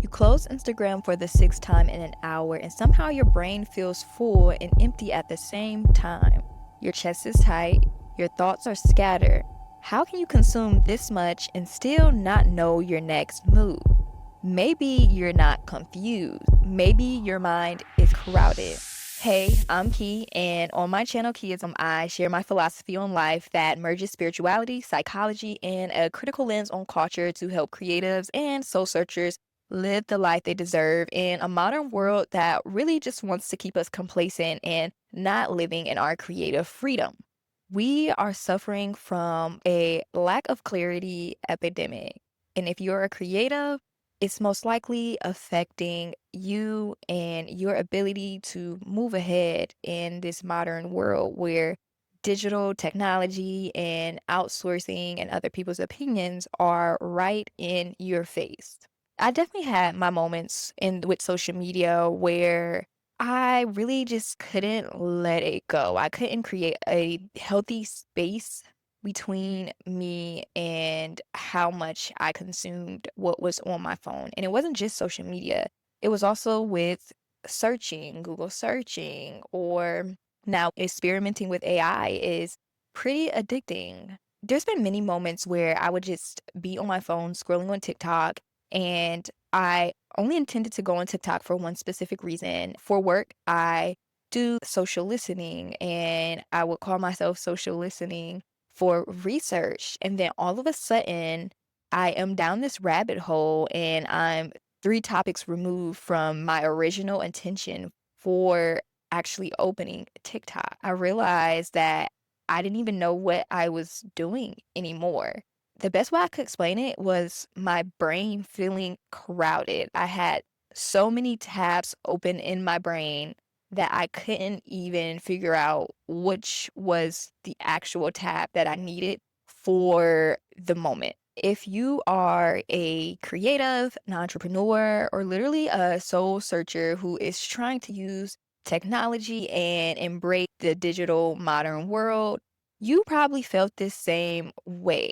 You close Instagram for the sixth time in an hour, and somehow your brain feels full and empty at the same time. Your chest is tight, your thoughts are scattered. How can you consume this much and still not know your next move? Maybe you're not confused. Maybe your mind is crowded. Hey, I'm Key, and on my channel, Keyism, I share my philosophy on life that merges spirituality, psychology, and a critical lens on culture to help creatives and soul searchers live the life they deserve in a modern world that really just wants to keep us complacent and not living in our creative freedom. We are suffering from a lack of clarity epidemic. And if you're a creative, it's most likely affecting you and your ability to move ahead in this modern world where digital technology and outsourcing and other people's opinions are right in your face. I definitely had my moments in with social media where I really just couldn't let it go. I couldn't create a healthy space between me and how much I consumed what was on my phone. And it wasn't just social media, it was also with searching, Google searching, or now experimenting with AI is pretty addicting. There's been many moments where I would just be on my phone scrolling on TikTok, and I only intended to go on TikTok for one specific reason. For work, I do social listening, and I would call myself social listening for research. And then all of a sudden, I am down this rabbit hole and I'm three topics removed from my original intention for actually opening TikTok. I realized that I didn't even know what I was doing anymore. The best way I could explain it was my brain feeling crowded. I had so many tabs open in my brain that I couldn't even figure out which was the actual tab that I needed for the moment. If you are a creative, an entrepreneur, or literally a soul searcher who is trying to use technology and embrace the digital modern world, you probably felt this same way.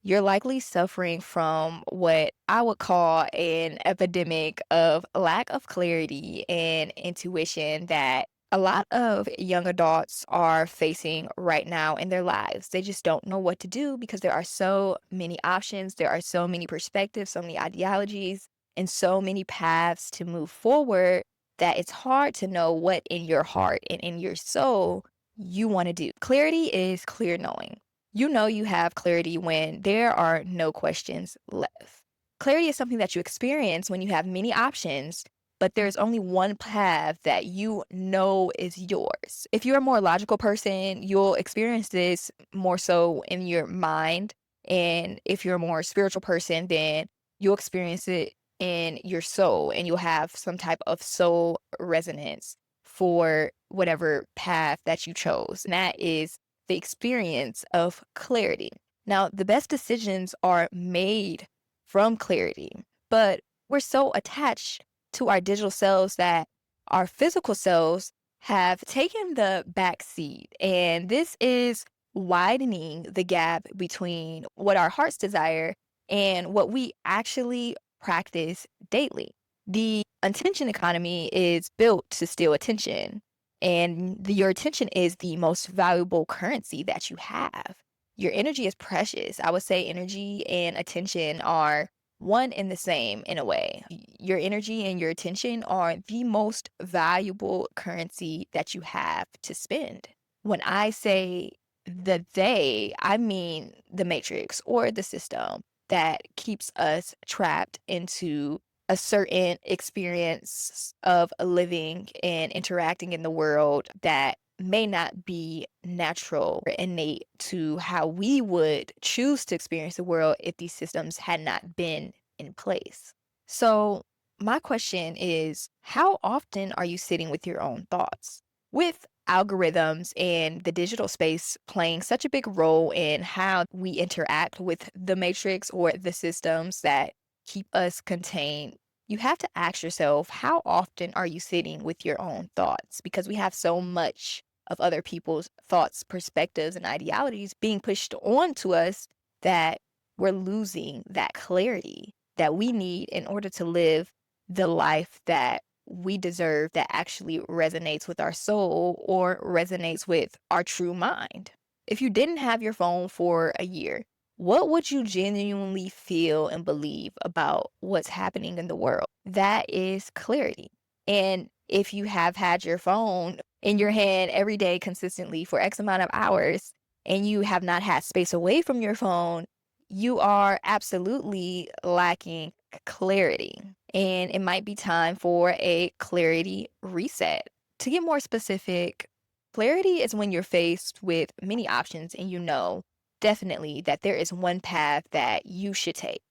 You're likely suffering from what I would call an epidemic of lack of clarity and intuition that a lot of young adults are facing right now in their lives. They just don't know what to do because there are so many options, there are so many perspectives, so many ideologies, and so many paths to move forward that it's hard to know what in your heart and in your soul you want to do. Clarity is clear knowing. You know you have clarity when there are no questions left. Clarity is something that you experience when you have many options, but there's only one path that you know is yours. If you're a more logical person, you'll experience this more so in your mind. And if you're a more spiritual person, then you'll experience it in your soul and you'll have some type of soul resonance for whatever path that you chose. And that is the experience of clarity. Now, the best decisions are made from clarity, but we're so attached to our digital selves that our physical selves have taken the back seat. And this is widening the gap between what our hearts desire and what we actually practice daily. The attention economy is built to steal attention, and your attention is the most valuable currency that you have. Your energy is precious. I would say energy and attention are one and the same in a way. Your energy and your attention are the most valuable currency that you have to spend. When I say I mean the matrix or the system that keeps us trapped into a certain experience of living and interacting in the world that may not be natural or innate to how we would choose to experience the world if these systems had not been in place. So, my question is, how often are you sitting with your own thoughts? With algorithms and the digital space playing such a big role in how we interact with the matrix or the systems that keep us contained, you have to ask yourself, how often are you sitting with your own thoughts? Because we have so much of other people's thoughts, perspectives, and ideologies being pushed onto us that we're losing that clarity that we need in order to live the life that we deserve that actually resonates with our soul or resonates with our true mind. If you didn't have your phone for a year, what would you genuinely feel and believe about what's happening in the world? That is clarity. And if you have had your phone in your hand every day consistently for X amount of hours and you have not had space away from your phone, you are absolutely lacking clarity. And it might be time for a clarity reset. To get more specific, clarity is when you're faced with many options and you know definitely that there is one path that you should take.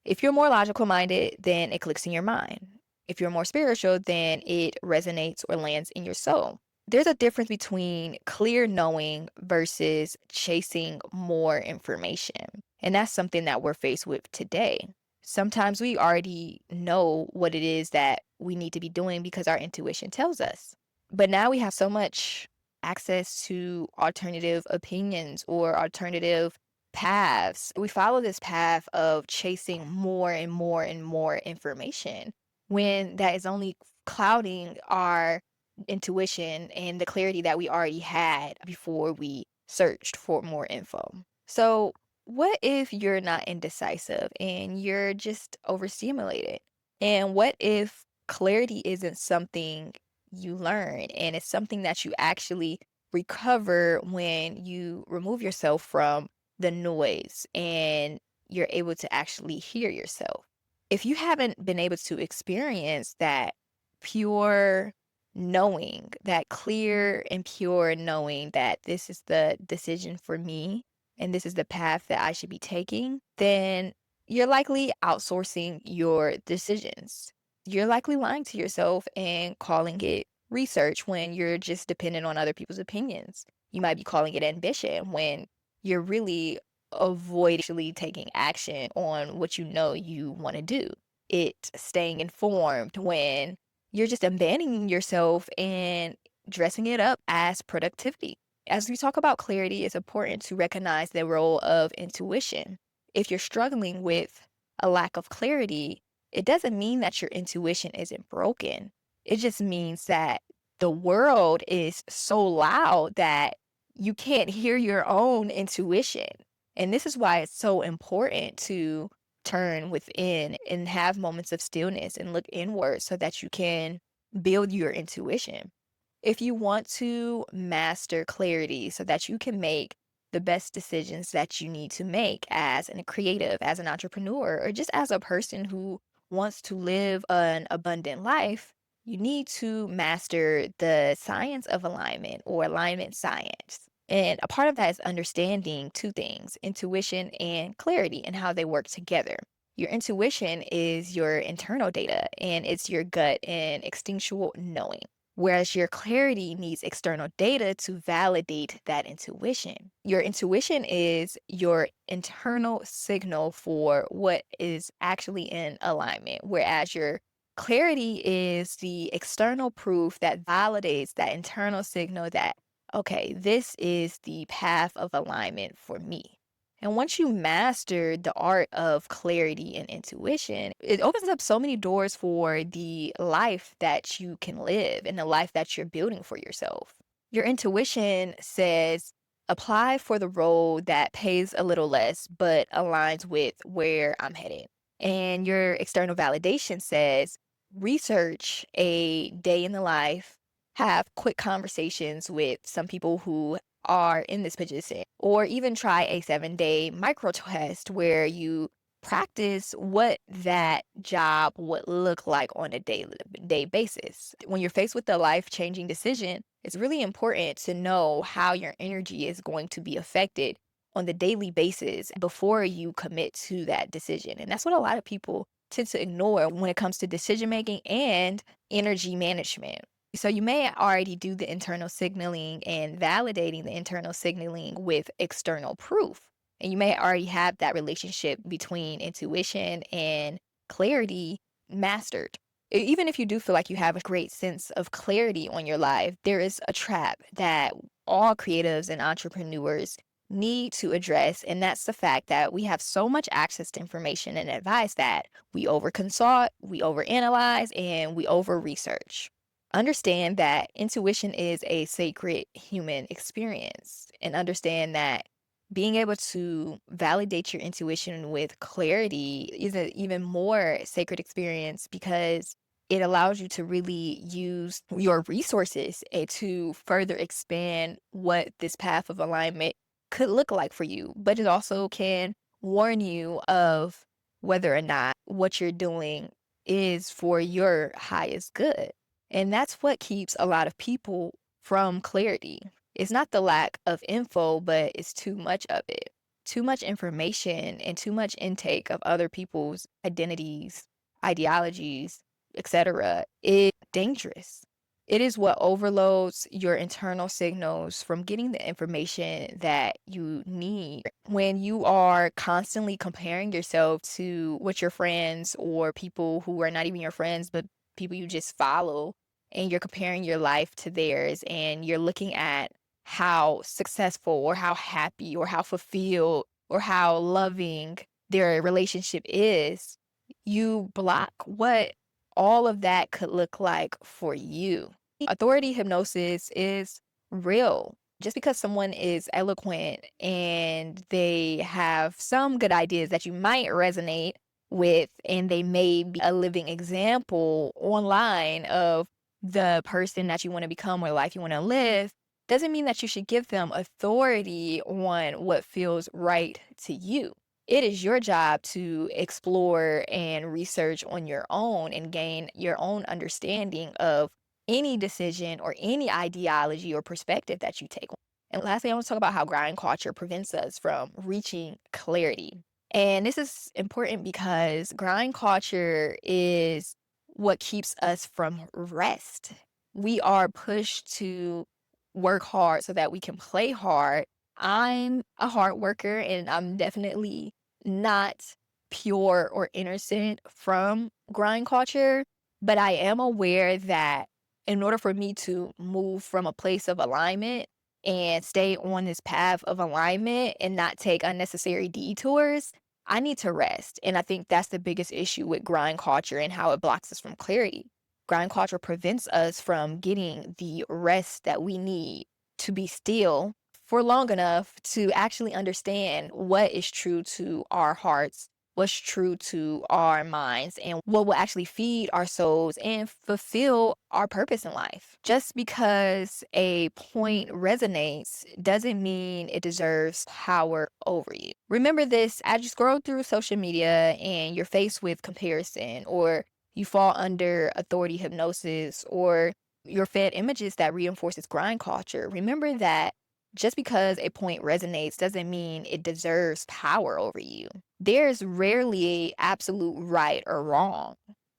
If you're more logical minded, then it clicks in your mind. If you're more spiritual, then it resonates or lands in your soul. There's a difference between clear knowing versus chasing more information. And that's something that we're faced with today. Sometimes we already know what it is that we need to be doing because our intuition tells us. But now we have so much access to alternative opinions or alternative paths. We follow this path of chasing more and more and more information when that is only clouding our intuition and the clarity that we already had before we searched for more info. So, what if you're not indecisive and you're just overstimulated? And what if clarity isn't something you learn and it's something that you actually recover when you remove yourself from the noise and you're able to actually hear yourself? If you haven't been able to experience that pure knowing, that clear and pure knowing that this is the decision for me and this is the path that I should be taking, then you're likely outsourcing your decisions. You're likely lying to yourself and calling it research when you're just dependent on other people's opinions. You might be calling it ambition when you're really avoiding actually taking action on what you know you want to do. It's staying informed when you're just abandoning yourself and dressing it up as productivity. As we talk about clarity, it's important to recognize the role of intuition. If you're struggling with a lack of clarity, it doesn't mean that your intuition isn't broken. It just means that the world is so loud that you can't hear your own intuition. And this is why it's so important to turn within and have moments of stillness and look inward so that you can build your intuition. If you want to master clarity so that you can make the best decisions that you need to make as a creative, as an entrepreneur, or just as a person who wants to live an abundant life, you need to master the science of alignment or alignment science. And a part of that is understanding two things, intuition and clarity, and how they work together. Your intuition is your internal data and it's your gut and instinctual knowing. Whereas your clarity needs external data to validate that intuition. Your intuition is your internal signal for what is actually in alignment, whereas your clarity is the external proof that validates that internal signal that, okay, this is the path of alignment for me. And once you master the art of clarity and intuition, it opens up so many doors for the life that you can live and the life that you're building for yourself. Your intuition says, apply for the role that pays a little less but aligns with where I'm headed. And your external validation says, research a day in the life, have quick conversations with some people who are in this position, or even try a 7-day micro test where you practice what that job would look like on a day basis. When you're faced with a life changing decision, it's really important to know how your energy is going to be affected on the daily basis before you commit to that decision. And that's what a lot of people tend to ignore when it comes to decision making and energy management. So you may already do the internal signaling and validating the internal signaling with external proof. And you may already have that relationship between intuition and clarity mastered. Even if you do feel like you have a great sense of clarity on your life, there is a trap that all creatives and entrepreneurs need to address, and that's the fact that we have so much access to information and advice that we overconsult, we overanalyze, and we over research. Understand that intuition is a sacred human experience, and understand that being able to validate your intuition with clarity is an even more sacred experience because it allows you to really use your resources to further expand what this path of alignment could look like for you, but it also can warn you of whether or not what you're doing is for your highest good. And that's what keeps a lot of people from clarity. It's not the lack of info, but it's too much of it. Too much information and too much intake of other people's identities, ideologies, etc. is dangerous. It is what overloads your internal signals from getting the information that you need. When you are constantly comparing yourself to what your friends or people who are not even your friends, but people you just follow, and you're comparing your life to theirs, and you're looking at how successful or how happy or how fulfilled or how loving their relationship is, you block what all of that could look like for you. Authority hypnosis is real. Just because someone is eloquent and they have some good ideas that you might resonate with, and they may be a living example online of the person that you want to become or life you want to live, doesn't mean that you should give them authority on what feels right to you. It is your job to explore and research on your own and gain your own understanding of any decision or any ideology or perspective that you take on. And lastly, I want to talk about how grind culture prevents us from reaching clarity. And this is important because grind culture is what keeps us from rest. We are pushed to work hard so that we can play hard. I'm a hard worker and I'm definitely not pure or innocent from grind culture, but I am aware that in order for me to move from a place of alignment and stay on this path of alignment and not take unnecessary detours, I need to rest. And I think that's the biggest issue with grind culture and how it blocks us from clarity. Grind culture prevents us from getting the rest that we need to be still for long enough to actually understand what is true to our hearts, what's true to our minds, and what will actually feed our souls and fulfill our purpose in life. Just because a point resonates doesn't mean it deserves power over you. Remember this as you scroll through social media and you're faced with comparison, or you fall under authority hypnosis, or you're fed images that reinforces grind culture. Remember that just because a point resonates doesn't mean it deserves power over you. There's rarely absolute right or wrong.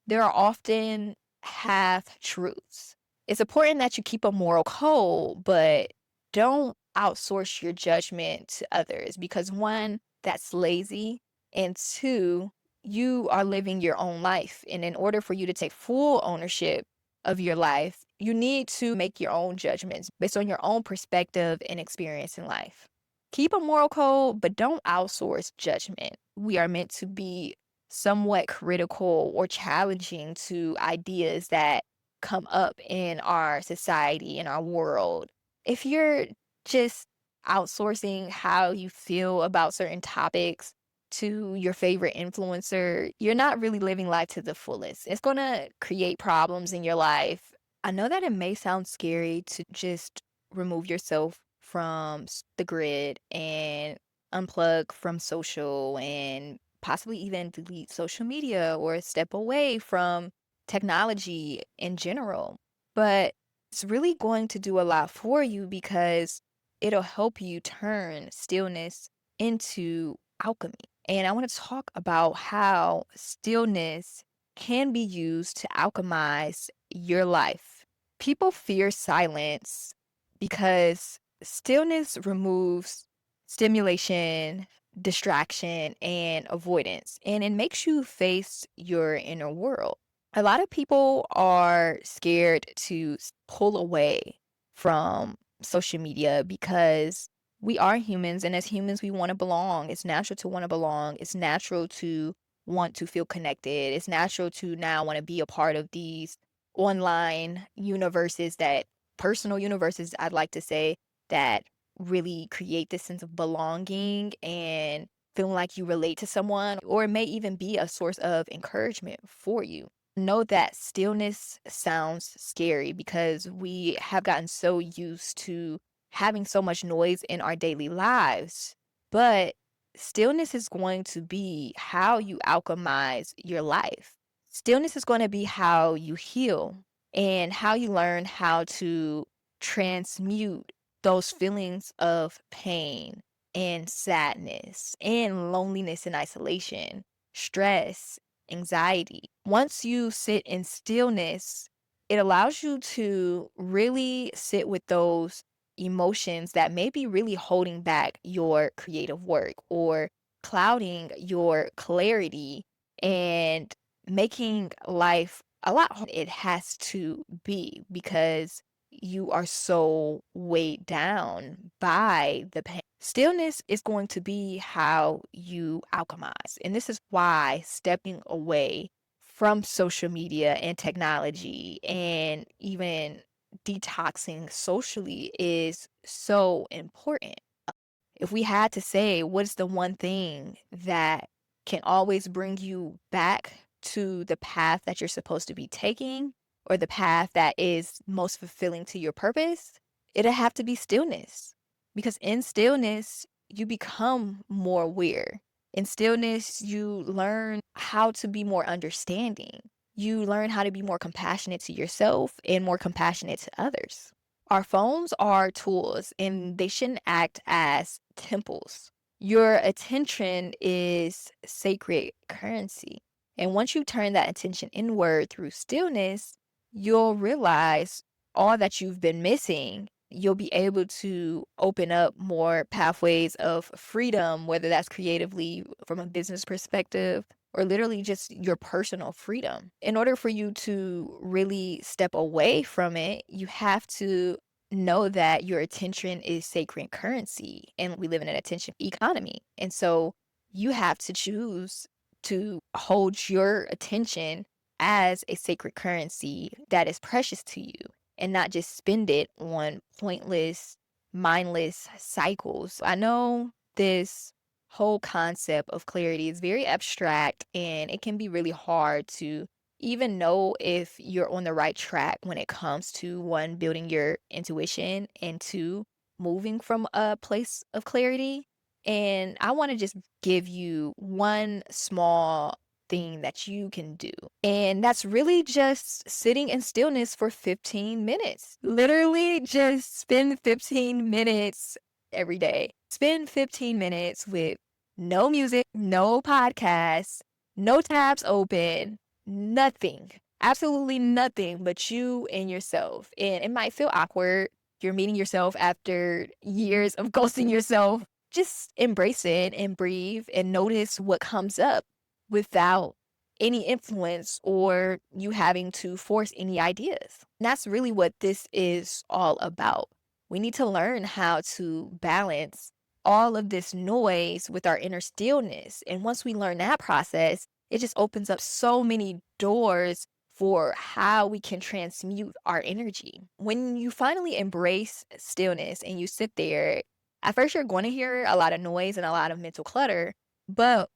There are often half truths. It's important that you keep a moral code, but don't outsource your judgment to others because one, that's lazy, and two, you are living your own life. And in order for you to take full ownership of your life, you need to make your own judgments based on your own perspective and experience in life. Keep a moral code, but don't outsource judgment. We are meant to be somewhat critical or challenging to ideas that come up in our society, in our world. If you're just outsourcing how you feel about certain topics to your favorite influencer, you're not really living life to the fullest. It's going to create problems in your life. I know that it may sound scary to just remove yourself from the grid and unplug from social and possibly even delete social media or step away from technology in general. But it's really going to do a lot for you because it'll help you turn stillness into alchemy. And I want to talk about how stillness can be used to alchemize your life. People fear silence because stillness removes stimulation, distraction, and avoidance, and it makes you face your inner world. A lot of people are scared to pull away from social media because We are humans, and as humans, we want to belong. It's natural to want to belong. It's natural to want to feel connected. It's natural to now want to be a part of these online universes that personal universes, I'd like to say, that really create this sense of belonging and feeling like you relate to someone, or it may even be a source of encouragement for you. Know that stillness sounds scary because we have gotten so used to having so much noise in our daily lives. But stillness is going to be how you alchemize your life. Stillness is going to be how you heal and how you learn how to transmute those feelings of pain and sadness and loneliness and isolation, stress, anxiety. Once you sit in stillness, it allows you to really sit with those emotions that may be really holding back your creative work or clouding your clarity and making life a lot harder than it has to be because you are so weighed down by the pain. Stillness is going to be how you alchemize. And this is why stepping away from social media and technology and even detoxing socially is so important. If we had to say what's the one thing that can always bring you back to the path that you're supposed to be taking or the path that is most fulfilling to your purpose, it'll have to be stillness. Because in stillness, you become more aware. In stillness, you learn how to be more understanding. You learn how to be more compassionate to yourself and more compassionate to others. Our phones are tools and they shouldn't act as temples. Your attention is sacred currency. And once you turn that attention inward through stillness, you'll realize all that you've been missing. You'll be able to open up more pathways of freedom, whether that's creatively from a business perspective or literally just your personal freedom. In order for you to really step away from it, you have to know that your attention is sacred currency and we live in an attention economy. And so you have to choose to hold your attention as a sacred currency that is precious to you and not just spend it on pointless, mindless cycles. I know this whole concept of clarity is very abstract and it can be really hard to even know if you're on the right track when it comes to one, building your intuition, and two, moving from a place of clarity. And I want to just give you one small thing that you can do. And that's really just sitting in stillness for 15 minutes. Literally just spend 15 minutes every day. Spend 15 minutes with no music, no podcasts, no tabs open, nothing. Absolutely nothing but you and yourself. And it might feel awkward. You're meeting yourself after years of ghosting yourself. Just embrace it and breathe and notice what comes up without any influence or you having to force any ideas. And that's really what this is all about. We need to learn how to balance all of this noise with our inner stillness. And once we learn that process, it just opens up so many doors for how we can transmute our energy. When you finally embrace stillness and you sit there, at first you're going to hear a lot of noise and a lot of mental clutter, but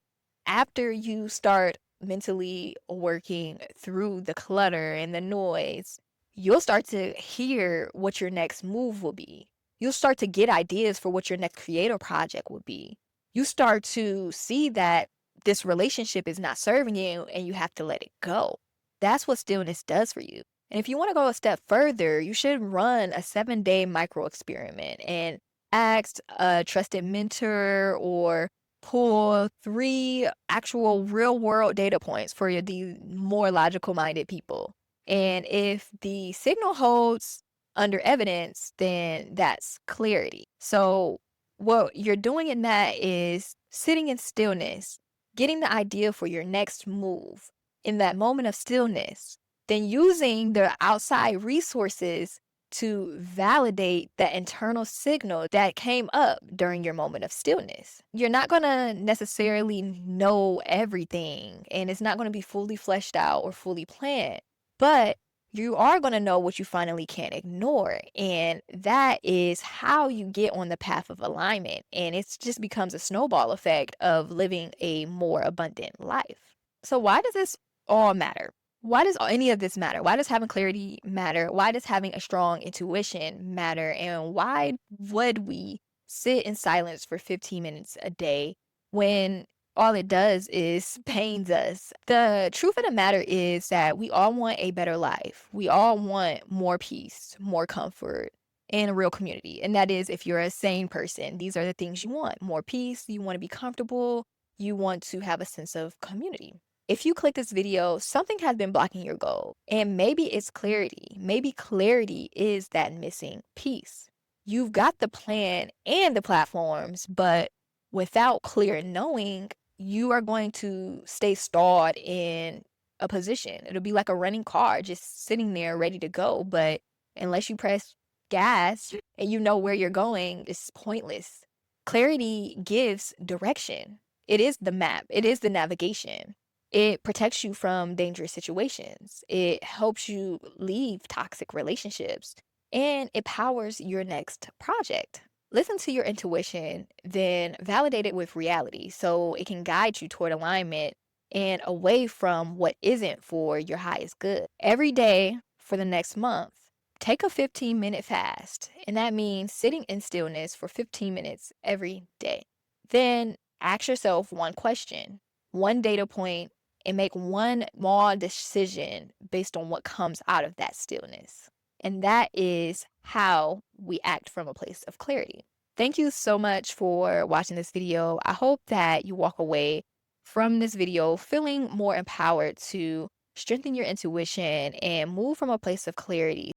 after you start mentally working through the clutter and the noise, you'll start to hear what your next move will be. You'll start to get ideas for what your next creative project will be. You start to see that this relationship is not serving you and you have to let it go. That's what stillness does for you. And if you want to go a step further, you should run a 7-day micro experiment and ask a trusted mentor or pull 3 actual real world data points for the more logical minded people. And if the signal holds under evidence, then that's clarity. So what you're doing in that is sitting in stillness, getting the idea for your next move in that moment of stillness, then using the outside resources to validate that internal signal that came up during your moment of stillness. You're not going to necessarily know everything, and it's not going to be fully fleshed out or fully planned, but you are going to know what you finally can't ignore. And that is how you get on the path of alignment. And it just becomes a snowball effect of living a more abundant life. So, why does this all matter? Why does any of this matter? Why does having clarity matter? Why does having a strong intuition matter? And why would we sit in silence for 15 minutes a day when all it does is pains us? The truth of the matter is that we all want a better life. We all want more peace, more comfort, and a real community. And that is if you're a sane person, these are the things you want: more peace, you want to be comfortable, you want to have a sense of community. If you click this video, something has been blocking your goal, and maybe it's clarity. Maybe clarity is that missing piece. You've got the plan and the platforms, but without clear knowing, you are going to stay stalled in a position. It'll be like a running car just sitting there ready to go, but unless you press gas and you know where you're going, it's pointless. Clarity gives direction. It is the map, it is the navigation. It protects you from dangerous situations. It helps you leave toxic relationships, and it powers your next project. Listen to your intuition, then validate it with reality so it can guide you toward alignment and away from what isn't for your highest good. Every day for the next month, take a 15-minute fast, and that means sitting in stillness for 15 minutes every day. Then ask yourself one question, one data point, and make one small decision based on what comes out of that stillness. And that is how we act from a place of clarity. Thank you so much for watching this video. I hope that you walk away from this video feeling more empowered to strengthen your intuition and move from a place of clarity